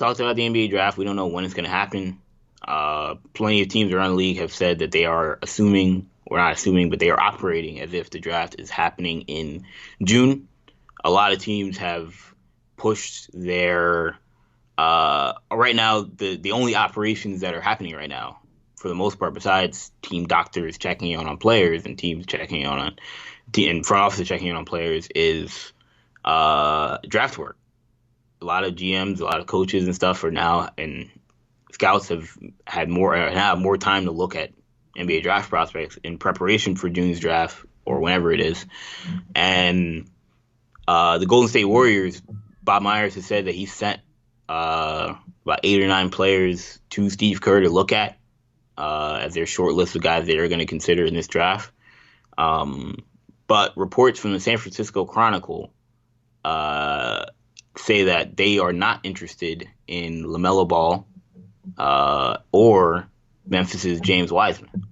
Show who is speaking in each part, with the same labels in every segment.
Speaker 1: talked about the NBA draft. We don't know when it's going to happen. Plenty of teams around the league have said that they are assuming, or not assuming, but they are operating as if the draft is happening in June. A lot of teams have pushed their right now the only operations that are happening right now, for the most part, besides team doctors checking in on players and teams checking in on and front office checking in on players, is draft work. A lot of GMs, a lot of coaches and stuff are now, and scouts have had more have more time to look at NBA draft prospects in preparation for June's draft or whenever it is. And the Golden State Warriors, Bob Myers has said that he sent about 8 or 9 players to Steve Kerr to look at as their short list of guys that they're going to consider in this draft. But reports from the San Francisco Chronicle say that they are not interested in Lamelo Ball or Memphis's James Wiseman,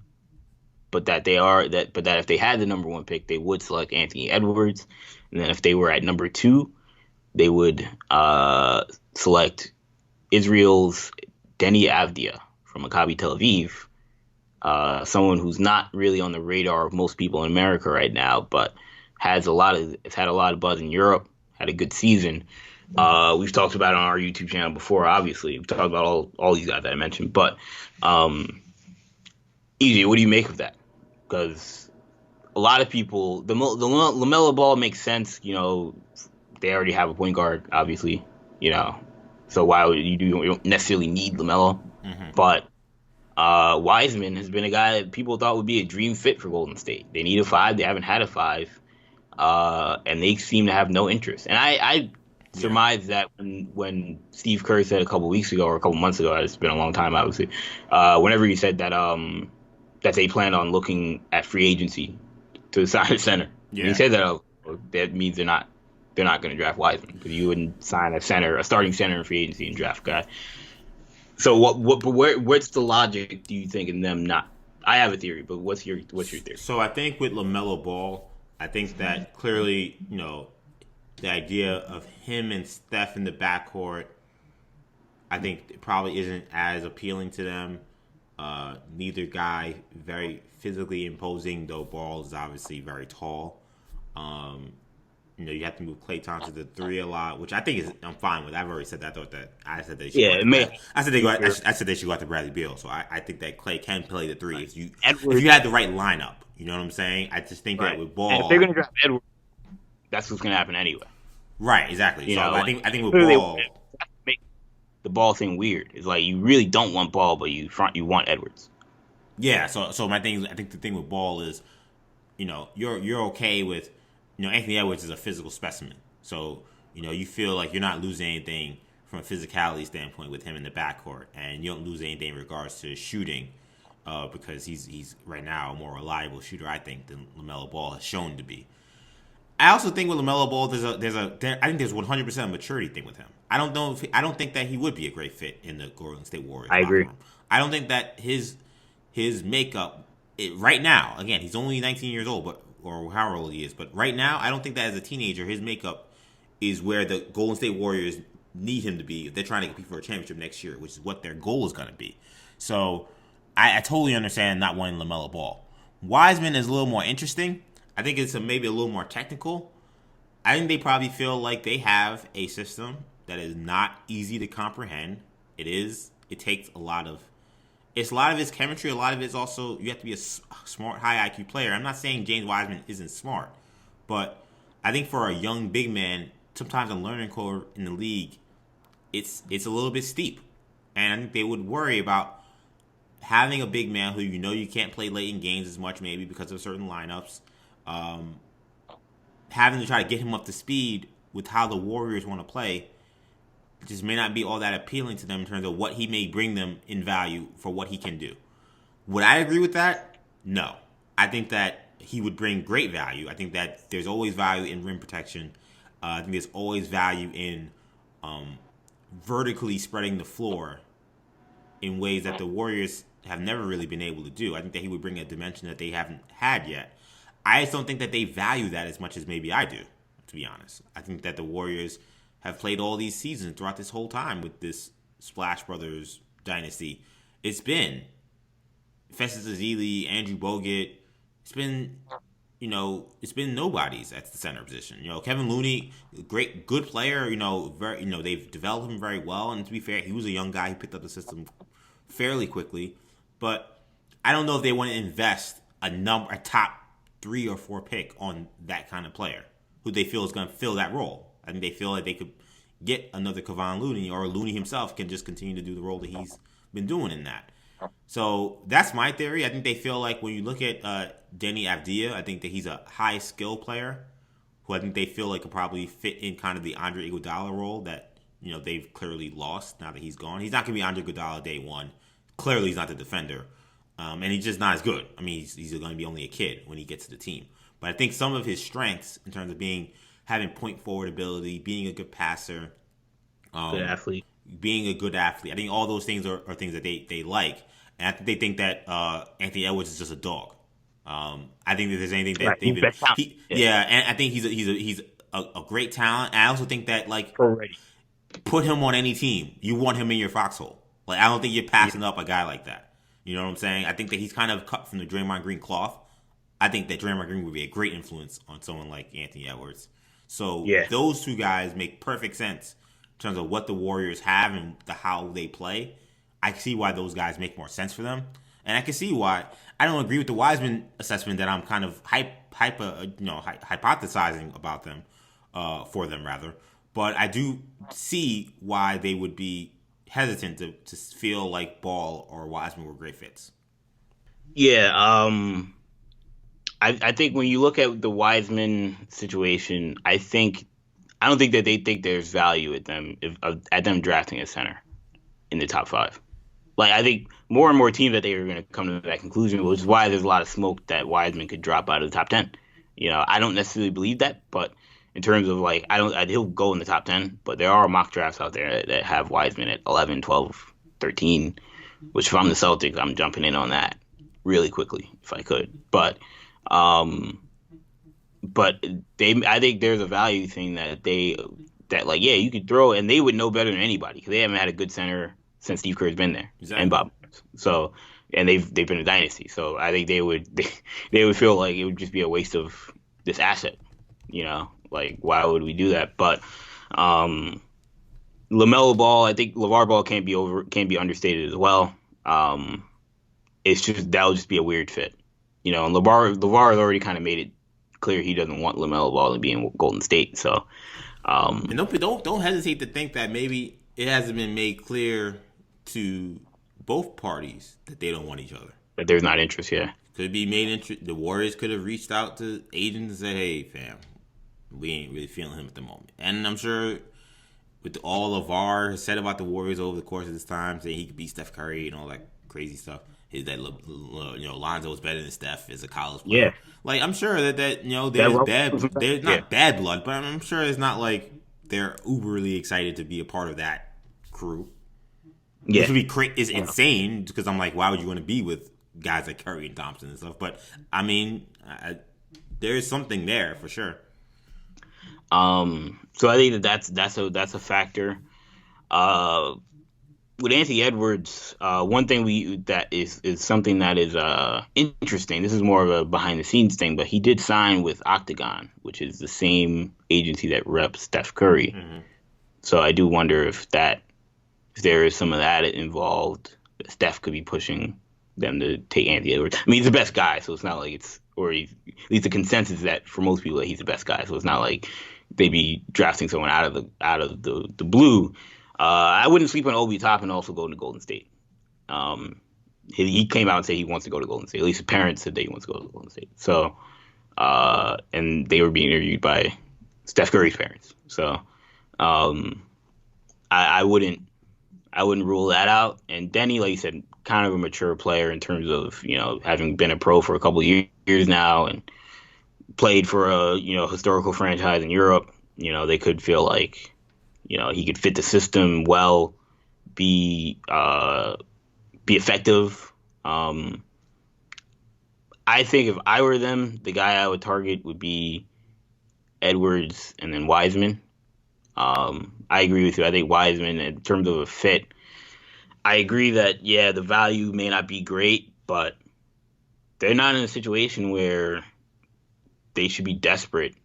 Speaker 1: but that if they had the number 1 pick, they would select Anthony Edwards, and then if they were at number 2, they would select Israel's Deni Avdija from Maccabi Tel Aviv, someone who's not really on the radar of most people in America right now, but has had a lot of buzz in Europe, had a good season. We've talked about it on our YouTube channel before, obviously. We've talked about all these guys that I mentioned. But, EJ, what do you make of that? Because a lot of people, the LaMelo Ball makes sense. You know, they already have a point guard, obviously. You know, so why would you don't necessarily need LaMelo?
Speaker 2: Mm-hmm.
Speaker 1: But Wiseman has been a guy that people thought would be a dream fit for Golden State. They need a 5. They haven't had a 5. And they seem to have no interest. And I surmise that when Steve Kerr said a couple weeks ago or a couple months ago, it's been a long time, obviously, whenever he said that that they plan on looking at free agency to sign a center.
Speaker 2: Yeah.
Speaker 1: When he said that, that means they're not going to draft Wiseman, because you wouldn't sign a starting center in free agency and draft a guy. So what's the logic, do you think, in them not? I have a theory, but what's your theory?
Speaker 2: So I think with LaMelo Ball, I think that clearly, you know, the idea of him and Steph in the backcourt, I think it probably isn't as appealing to them. Neither guy very physically imposing, though Ball is obviously very tall. You know, you have to move Klay Thompson to 3 a lot, which I think I'm fine with. I've already said that. I said they should go after Bradley Beal. So I think that Klay can play the 3 if you had the right lineup. You know what I'm saying? I just think that with Ball,
Speaker 1: and if they're going to draft Edwards, that's what's going to happen anyway.
Speaker 2: Right, exactly.
Speaker 1: You
Speaker 2: so
Speaker 1: know,
Speaker 2: I think with Ball,
Speaker 1: make the Ball thing weird. It's like you really don't want Ball, but you want Edwards.
Speaker 2: Yeah. So my thing, I think the thing with Ball is, you know, you're okay with, you know, Anthony Edwards is a physical specimen. So, you know, you feel like you're not losing anything from a physicality standpoint with him in the backcourt, and you don't lose anything in regards to shooting, because he's right now a more reliable shooter, I think, than LaMelo Ball has shown to be. I also think with LaMelo Ball, I think there's 100% a maturity thing with him. I don't think that he would be a great fit in the Golden State Warriors.
Speaker 1: I agree.
Speaker 2: I don't think that his makeup right now, again, he's only 19 years old, or however old he is, but right now, I don't think that as a teenager, his makeup is where the Golden State Warriors need him to be if they're trying to compete for a championship next year, which is what their goal is going to be. So I totally understand not wanting LaMelo Ball. Wiseman is a little more interesting. I think it's maybe a little more technical. I think they probably feel like they have a system that is not easy to comprehend. It takes a lot of his chemistry. A lot of it's also, you have to be a smart, high IQ player. I'm not saying James Wiseman isn't smart, but I think for a young big man, sometimes a learning curve in the league, it's a little bit steep. And I think they would worry about having a big man who you know you can't play late in games as much, maybe because of certain lineups. Having to try to get him up to speed with how the Warriors want to play just may not be all that appealing to them in terms of what he may bring them in value for what he can do. Would I agree with that? No. I think that he would bring great value. I think that there's always value in rim protection. I think there's always value in vertically spreading the floor in ways that the Warriors have never really been able to do. I think that he would bring a dimension that they haven't had yet. I just don't think that they value that as much as maybe I do, to be honest. I think that the Warriors have played all these seasons throughout this whole time with this Splash Brothers dynasty, it's been Festus Ezeli, Andrew Bogut. It's been it's been nobodies at the center position. Kevin Looney, good player. They've developed him very well. And to be fair, he was a young guy who picked up the system fairly quickly. But I don't know if they want to invest a top 3 or 4 pick on that kind of player who they feel is going to fill that role. I think they feel like they could get another Kevon Looney, or Looney himself can just continue to do the role that he's been doing in that. So that's my theory. I think they feel like when you look at Deni Avdija, I think that he's a high skill player who I think they feel like could probably fit in kind of the Andre Iguodala role that they've clearly lost now that he's gone. He's not going to be Andre Iguodala day one. Clearly, he's not the defender, and he's just not as good. I mean, he's going to be only a kid when he gets to the team. But I think some of his strengths in terms of having point forward ability, being a good passer,
Speaker 1: good athlete,
Speaker 2: being a good athlete. I think all those things are things that they like. And I think they think that Anthony Edwards is just a dog. I think that there's anything that they've been, and I think he's a great talent. And I also think that put him on any team, you want him in your foxhole. Like I don't think you're passing up a guy like that. You know what I'm saying? I think that he's kind of cut from the Draymond Green cloth. I think that Draymond Green would be a great influence on someone like Anthony Edwards. So those two guys make perfect sense in terms of what the Warriors have and how they play. I can see why those guys make more sense for them, and I can see why I don't agree with the Wiseman assessment that I'm kind of hypothesizing about them, for them rather. But I do see why they would be hesitant to feel like Ball or Wiseman were great fits.
Speaker 1: Yeah, I think when you look at the Wiseman situation, I don't think that they think there's value at them drafting a center in the top 5. Like I think more and more teams that they are going to come to that conclusion, which is why there's a lot of smoke that Wiseman could drop out of the top 10. I don't necessarily believe that, but in terms of he'll go in the top 10, but there are mock drafts out there that have Wiseman at 11, 12, 13, which if I'm the Celtics, I'm jumping in on that really quickly if I could. But I think there's a value thing that you could throw, and they would know better than anybody because they haven't had a good center since Steve Kerr's been there,
Speaker 2: exactly.
Speaker 1: And Bob. So, and they've been a dynasty. So I think they would feel like it would just be a waste of this asset. Like why would we do that? But Lamelo Ball, I think LeVar Ball can't be understated as well. It's just that'll just be a weird fit. And LeVar has already kind of made it clear he doesn't want Lamelo Ball to be in Golden State. So
Speaker 2: and don't hesitate to think that maybe it hasn't been made clear to both parties that they don't want each other.
Speaker 1: That there's not interest, yeah.
Speaker 2: Could be made interest. The Warriors could have reached out to agents and said, "Hey, fam, we ain't really feeling him at the moment." And I'm sure with all of our said about the Warriors over the course of this time, saying he could beat Steph Curry and all that crazy stuff, is that Lonzo is better than Steph as a college player.
Speaker 1: Yeah.
Speaker 2: Like I'm sure that there's not bad blood, but I'm sure it's not like they're uberly excited to be a part of that crew.
Speaker 1: Yeah.
Speaker 2: Which would be is insane because I'm like, why would you want to be with guys like Curry and Thompson and stuff? But I mean, there is something there for sure.
Speaker 1: So I think that's a factor. With Anthony Edwards, one thing that is something that is interesting. This is more of a behind the scenes thing, but he did sign with Octagon, which is the same agency that reps Steph Curry.
Speaker 2: Mm-hmm.
Speaker 1: So I do wonder if there is some of that involved. Steph could be pushing them to take Anthony Edwards. I mean, he's the best guy, so it's not like at least the consensus is that for most people that he's the best guy. So it's not like they'd be drafting someone out of the blue. I wouldn't sleep on Obi Toppin also go to Golden State. He came out and said he wants to go to Golden State. At least his parents said they want to go to Golden State. So, and they were being interviewed by Steph Curry's parents. So, I wouldn't rule that out. And Deni, like you said, kind of a mature player in terms of having been a pro for a couple of years now and played for a historical franchise in Europe. They could feel like he could fit the system well, be effective. I think if I were them, the guy I would target would be Edwards and then Wiseman. I agree with you. I think Wiseman, in terms of a fit, I agree that yeah, the value may not be great, but they're not in a situation where they should be desperate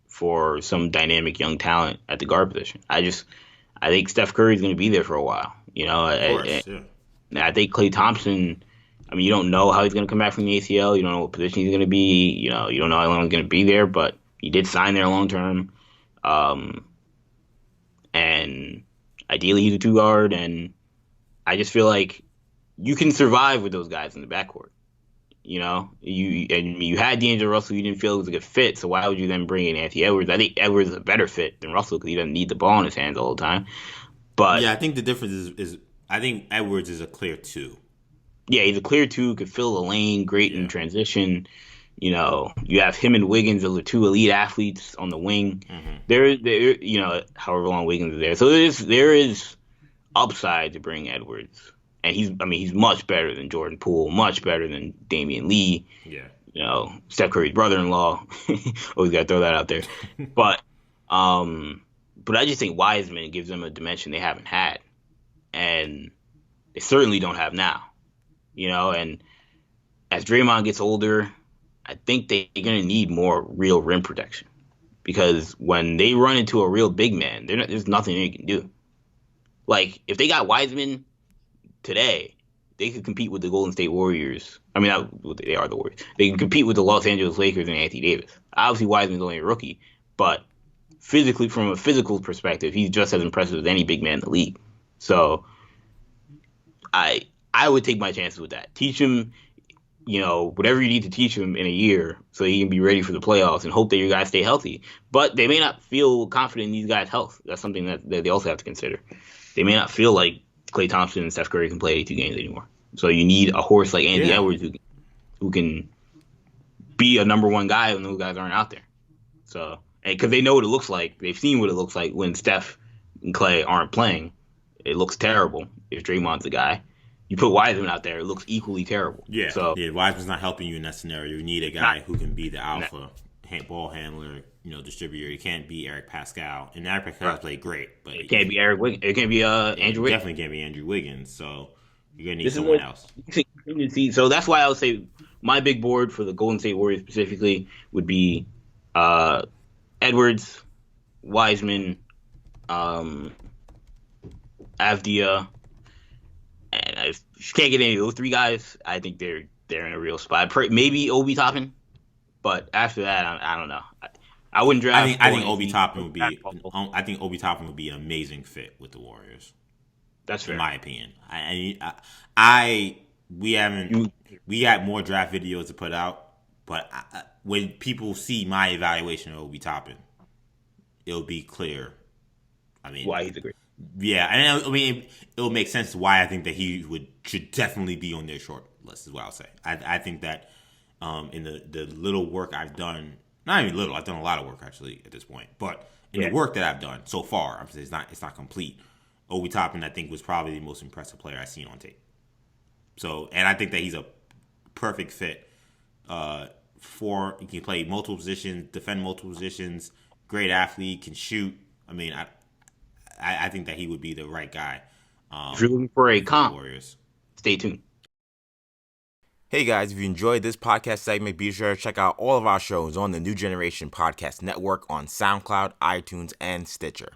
Speaker 1: for some dynamic young talent at the guard position. I think Steph Curry's going to be there for a while.
Speaker 2: Of course, yeah.
Speaker 1: I think Klay Thompson. I mean, you don't know how he's going to come back from the ACL. You don't know what position he's going to be. You don't know how long he's going to be there, but he did sign there long term. Um, and ideally, he's a two guard. And I just feel like you can survive with those guys in the backcourt. You had D'Angelo Russell. You didn't feel it was a good fit, so why would you then bring in Anthony Edwards? I think Edwards is a better fit than Russell because he doesn't need the ball in his hands all the time. But
Speaker 2: Yeah, I think the difference is I think Edwards is a clear two.
Speaker 1: yeah, he's a clear two, could fill the lane, great in
Speaker 2: Yeah.
Speaker 1: transition. You have him and Wiggins, those are two elite athletes on the wing.
Speaker 2: Mm-hmm.
Speaker 1: However long Wiggins is there, so there is upside to bring Edwards, and he's much better than Jordan Poole, much better than Damian Lee.
Speaker 2: Yeah.
Speaker 1: Steph Curry's brother-in-law. Always got to throw that out there. But but I just think Wiseman gives them a dimension they haven't had, and they certainly don't have now. And as Draymond gets older, I think they're going to need more real rim protection because when they run into a real big man, there's nothing they can do. Like if they got Wiseman today, they could compete with the Golden State Warriors. I mean, they are the Warriors. They can compete with the Los Angeles Lakers and Anthony Davis. Obviously, Wiseman's only a rookie, but physically, from a physical perspective, he's just as impressive as any big man in the league. So, I would take my chances with that. Teach him, whatever you need to teach him in a year, so he can be ready for the playoffs, and hope that your guys stay healthy. But they may not feel confident in these guys' health. That's something that they also have to consider. They may not feel like Klay Thompson and Steph Curry can play 82 games anymore. So you need a horse like Andy Edwards who can be a number one guy when those guys aren't out there. So, because they know what it looks like, they've seen what it looks like when Steph and Klay aren't playing. It looks terrible if Draymond's the guy. You put Wiseman out there, it looks equally terrible.
Speaker 2: Yeah.
Speaker 1: So
Speaker 2: yeah, Wiseman's not helping you in that scenario. You need a guy who can be the alpha ball handler, distributor. He can't be Eric Pascal, and Eric Pascal played great, but
Speaker 1: it can't be Eric Wiggins. It can't be Andrew Wiggins.
Speaker 2: Definitely can't be Andrew Wiggins. So you're gonna need someone else.
Speaker 1: So that's why I would say my big board for the Golden State Warriors specifically would be Edwards, Wiseman, Avdia, and if you can't get any of those three guys, I think they're in a real spot. Maybe Obi Toppin, but after that, I don't know. I wouldn't draft.
Speaker 2: I think Obi Toppin would be. I think Obi Toppin would be an amazing fit with the Warriors.
Speaker 1: That's fair.
Speaker 2: In my opinion. We got more draft videos to put out, but when people see my evaluation of Obi Toppin, it'll be clear. I mean,
Speaker 1: why he's a great.
Speaker 2: Yeah, and I mean, it will make sense why I think that he should definitely be on their short list. Is what I'll say. I think that in the little work I've done, not even little, I've done a lot of work actually at this point, but in the work that I've done so far, I'm saying it's not complete. Obi Toppin, I think, was probably the most impressive player I've seen on tape. So, and I think that he's a perfect fit he can play multiple positions, defend multiple positions, great athlete, can shoot. I mean, I think that he would be the right guy.
Speaker 1: If you're looking for a comp,
Speaker 2: Warriors,
Speaker 1: stay tuned.
Speaker 3: Hey guys, if you enjoyed this podcast segment, be sure to check out all of our shows on the New Generation Podcast Network on SoundCloud, iTunes, and Stitcher.